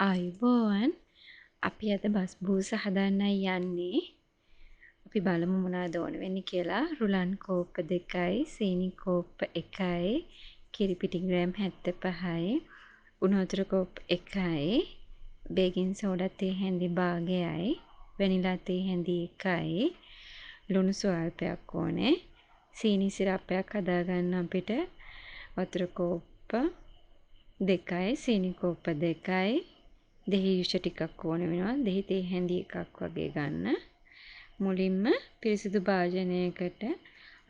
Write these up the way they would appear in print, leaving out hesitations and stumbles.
ආයුබෝවන් අපි අද බස්බූස හදන්නයි යන්නේ. අපි බලමු මොනවද ඕන වෙන්නේ කියලා. රුලන් කෝප්ප 2යි, සීනි කෝප්ප 1යි, කිරිපිටි ග්‍රෑම් 75යි, උණු වතුර කෝප්ප 1යි, බේකින් සෝඩා තේ හැඳි භාගයයි, වැනිලා තේ හැඳි 1යි, ලුණු ස්වල්පයක් ඕනේ. සීනි සිරප්පයක් හදාගන්න අපිට වතුර කෝප්ප 2යි, සීනි කෝප්ප 2යි, දෙහි යුෂ ටිකක් ඕන වෙනවා. දෙහි තේ හැඳි එකක් වගේ ගන්න. මුලින්ම පිරිසිදු භාජනයකට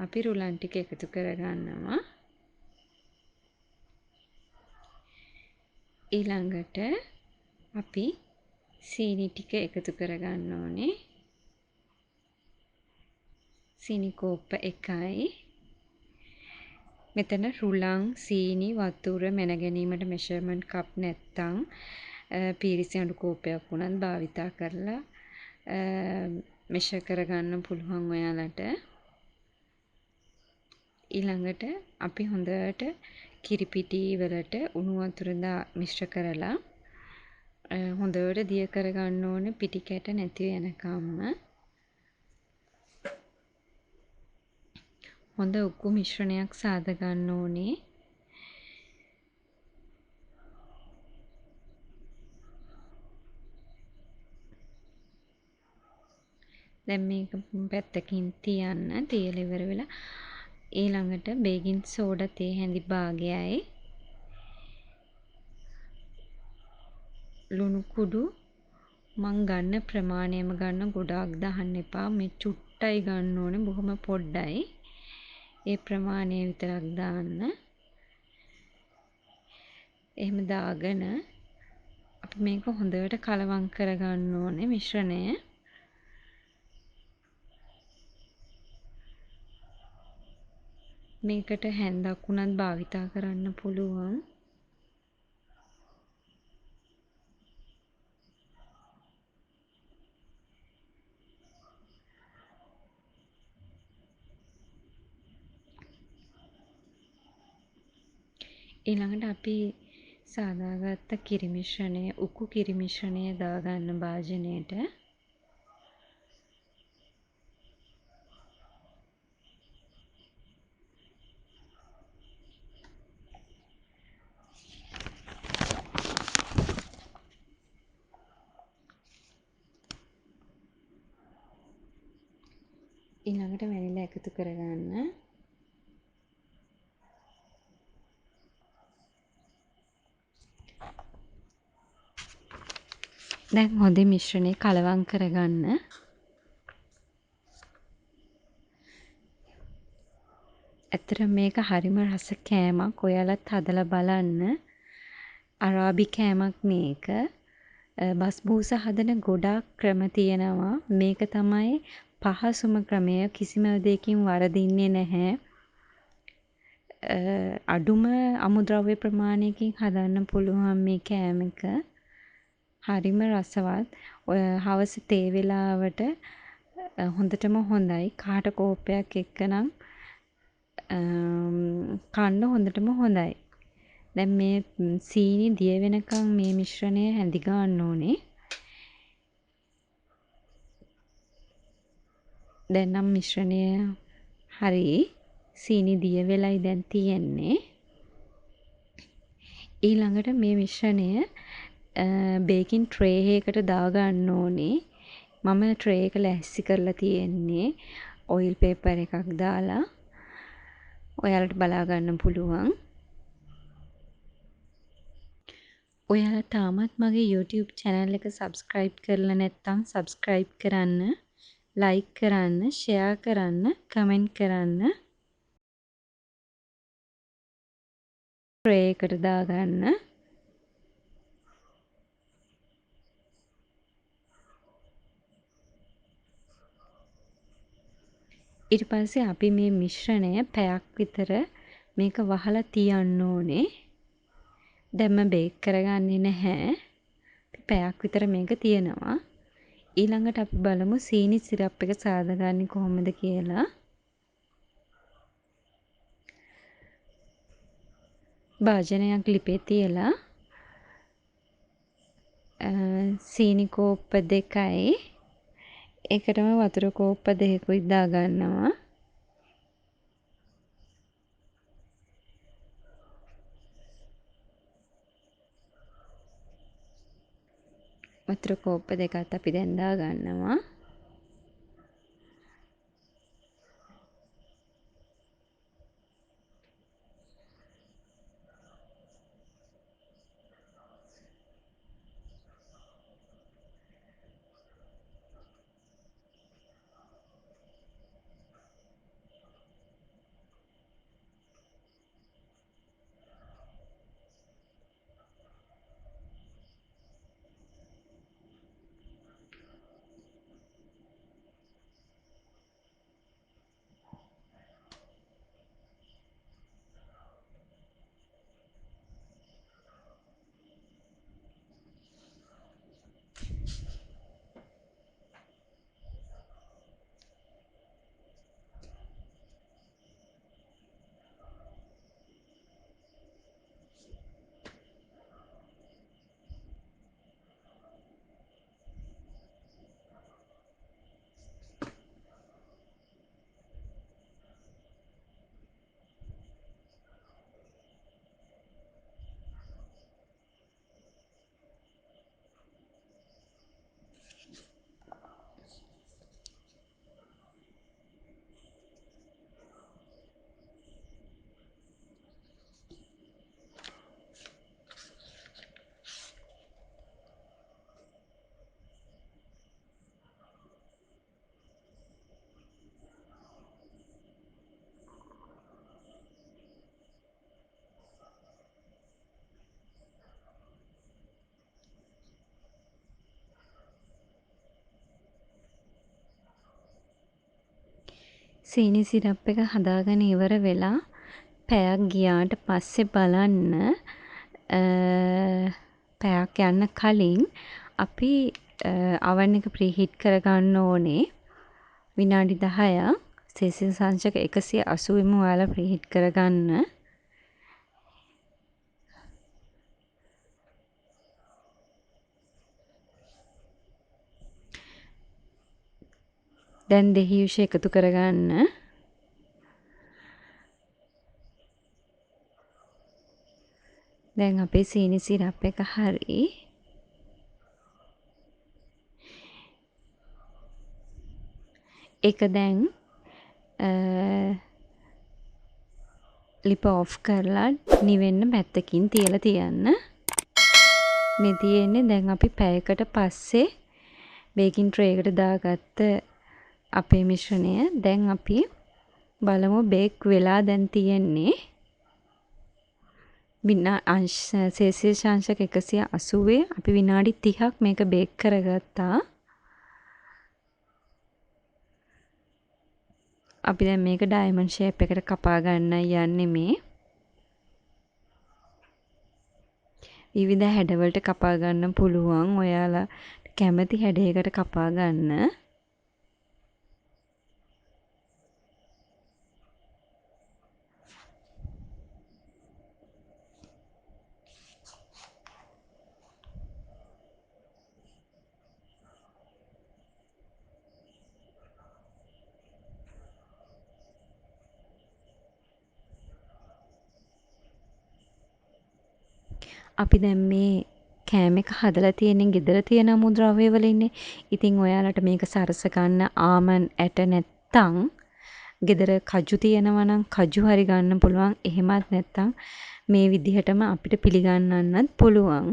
අපි රුලන් ටික එකතු කරගන්නවා. ඊළඟට අපි සීනි ටික එකතු කරගන්න ඕනේ. සීනි කෝප්ප 1යි. මෙතන රුලන්, සීනි, වතුර මැන ගැනීමට මෙෂර්මන්ට් කප් නැත්තම් පීරිසි අඬු කෝප්පයක් වුණත් භාවිතා කරලා මෙෂර් කරගන්න පුළුවන් ඔයාලට. ඊළඟට අපි හොඳට කිරිපිටි වලට උණු වතුර මිශ්‍ර කරලා හොඳට දිය කරගන්න ඕනේ පිටි කැට නැති වෙනකම්ම. හොඳ උක්කු මිශ්‍රණයක් සාද ගන්න ඕනේ. දැන් මේක පැත්තකින් තියන්න. තියලා ඉවර වෙලා ඊළඟට බේකින් සෝඩා තේ හැඳි භාගයයි, ලුණු කුඩු මං ගන්න ප්‍රමාණයම ගන්න, ගොඩාක් දාන්න එපා. මේ චුට්ටයි ගන්න ඕනේ, බොහොම පොඩ්ඩයි. ඒ ප්‍රමාණය විතරක් දාන්න. එහෙම දාගෙන අපි මේක හොඳට කලවම් කරගන්න ඕනේ මිශ්‍රණය. මේකට හැන්දක් උනත් භාවිතා කරන්න පුළුවන්. ඊළඟට අපි සාදාගත්ත කිරි මිශ්‍රණය, උකු කිරි මිශ්‍රණය දාගන්න භාජනයට. ඊළඟට වැනිලා එකතු කරගන්න. දැන් හොඳින් මිශ්‍රණය කලවම් කරගන්න. ඇත්තට මේක හරිම රස කෑමක්. ඔයාලත් හදලා බලන්න. අරාබි කෑමක් මේක. බස්බූස හදන ගොඩාක් ක්‍රම තියෙනවා. මේක තමයි පහසුම ක්‍රමය. කිසිම දෙයකින් වරදින්නේ නැහැ. අඩුම අමුද්‍රව්‍ය ප්‍රමාණයකින් හදන්න පුළුවන් මේ කෑම එක. හරිම රසවත්. ඔය හවස තේ වෙලාවට හොඳටම හොඳයි. කාට කෝප්පයක් එක්ක නම් කන්න හොඳටම හොඳයි. දැන් මේ සීනි දිය වෙනකන් මේ මිශ්‍රණය හැඳි ගන්න ඕනේ. දැන් නම් මිශ්‍රණය හරි. සීනි දිය වෙලයි දැන් තියෙන්නේ. ඊළඟට මේ මිශ්‍රණය බේකින් ට්‍රේ එකකට දාගන්න ඕනේ. මම ට්‍රේ එක ලැස්ති කරලා තියෙන්නේ ඔයිල් පේපර් එකක් දාලා. ඔයාලට බලා ගන්න පුළුවන්. ඔයාලා තාමත් මගේ YouTube channel එක subscribe කරලා නැත්නම් subscribe කරන්න, like කරන්න, share කරන්න, comment කරන්න. ට්‍රේ එකට දාගන්න. ඊට පස්සේ අපි මේ මිශ්‍රණය පැයක් විතර මේක වහලා තියන්න ඕනේ. දැන්ම බේක් කරගන්නේ නැහැ. පැයක් විතර මේක තියෙනවා. ඊළඟට අපි බලමු සීනි සිරප් එක සාදගන්නේ කොහොමද කියලා. භාජනයක් ලිපේ තියලා සීනි කෝප්ප 2යි. ඒකටම වතුර කෝප්ප 2කුයි දාගන්නවා. වතුර කෝප්ප 2ත් අපි දැන් දාගන්නවා. සීනි සිරප් එක හදාගෙන ඉවර වෙලා පැයක් ගියාට පස්සේ බලන්න පැයක් යන්න කලින් අපි oven එක ප්‍රීහීට් කරගන්න ඕනේ විනාඩි 10ක්. සෙල්සියස් අංශක 180ෙම ඔයාලා ප්‍රීහීට් කරගන්න. දැන් දෙහියුෂ එකතු කරගන්න. දැන් අපේ සීනි සිරප් එක හරි. ඒක දැන් ලිප ඔෆ් කරලා නිවෙන්න පැත්තකින් තියලා තියන්න. මේ තියෙන්නේ දැන් අපි පැයකට පස්සේ බේකින් ට්‍රේ එකට දාගත්ත අපේ මිශ්‍රණය. දැන් අපි බලමු බේක් වෙලා දැන් තියෙන්නේ සෙල්සියස් අංශක 180 අපි විනාඩි 30ක් මේක බේක් කරගත්තා. අපි දැන් මේක ඩයමන්ඩ් ෂේප් එකට කපා ගන්නයි යන්නේ මේ. විවිධ හැඩවලට කපා ගන්න පුළුවන්. ඔයාලා කැමති හැඩයකට කපා ගන්න. අපි දැන් මේ කෑම එක හදලා තියෙන්නේ ගෙදර තියෙන අමුද්‍රව්‍ය වලින්නේ. ඉතින් ඔයාලට මේක සරස ගන්න ආමන් ඇට නැත්තම් ගෙදර කජු තියෙනවා නම් කජු හරි ගන්න පුළුවන්. එහෙමත් නැත්තම් මේ විදිහටම අපිට පිළිගන්නන්නත් පුළුවන්.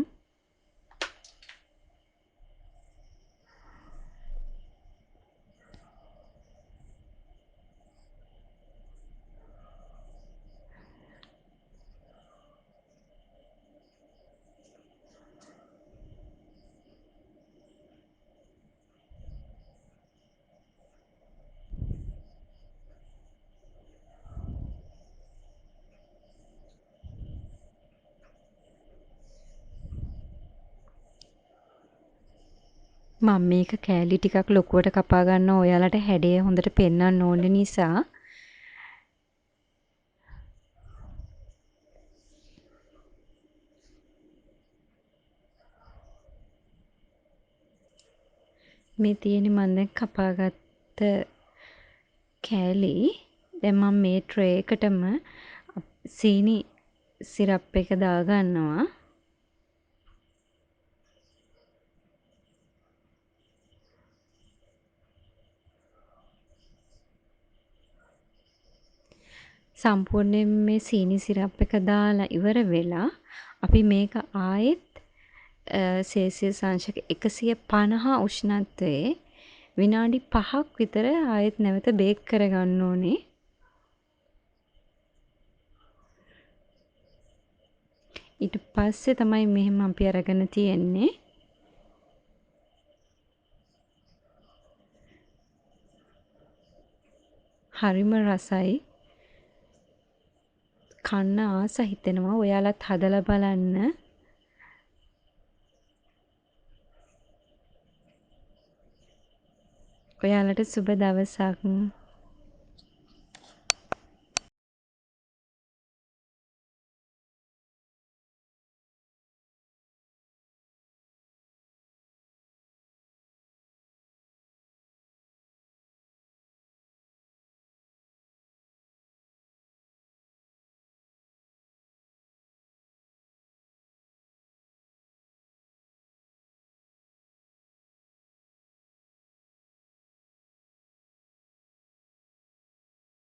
මම මේක කෑලි ටිකක් ලොකුවට කපා ගන්නවා. ඔයාලට හැඩය හොඳට පෙන්වන්න ඕන නිසා. මේ තියෙන්නේ මම දැන් කපාගත්ත කෑලි. දැන් මම මේ ට්‍රේ එකටම සීනි සිරප් එක දාගන්නවා. සම්පූර්ණයෙන් මේ සීනි සිරප් එක දාලා ඉවර වෙලා අපි මේක ආයෙත් සෙල්සියස් අංශක 150 උෂ්ණත්වයේ විනාඩි 5ක් විතර ආයෙත් නැවත බේක් කරගන්න ඕනේ. ඊට පස්සේ තමයි මෙහෙම අපි අරගෙන තියෙන්නේ. හරිම රසයි. කන්න ආස හිතෙනවා. ඔයාලත් හදලා බලන්න. ඔයාලට සුබ දවසක්.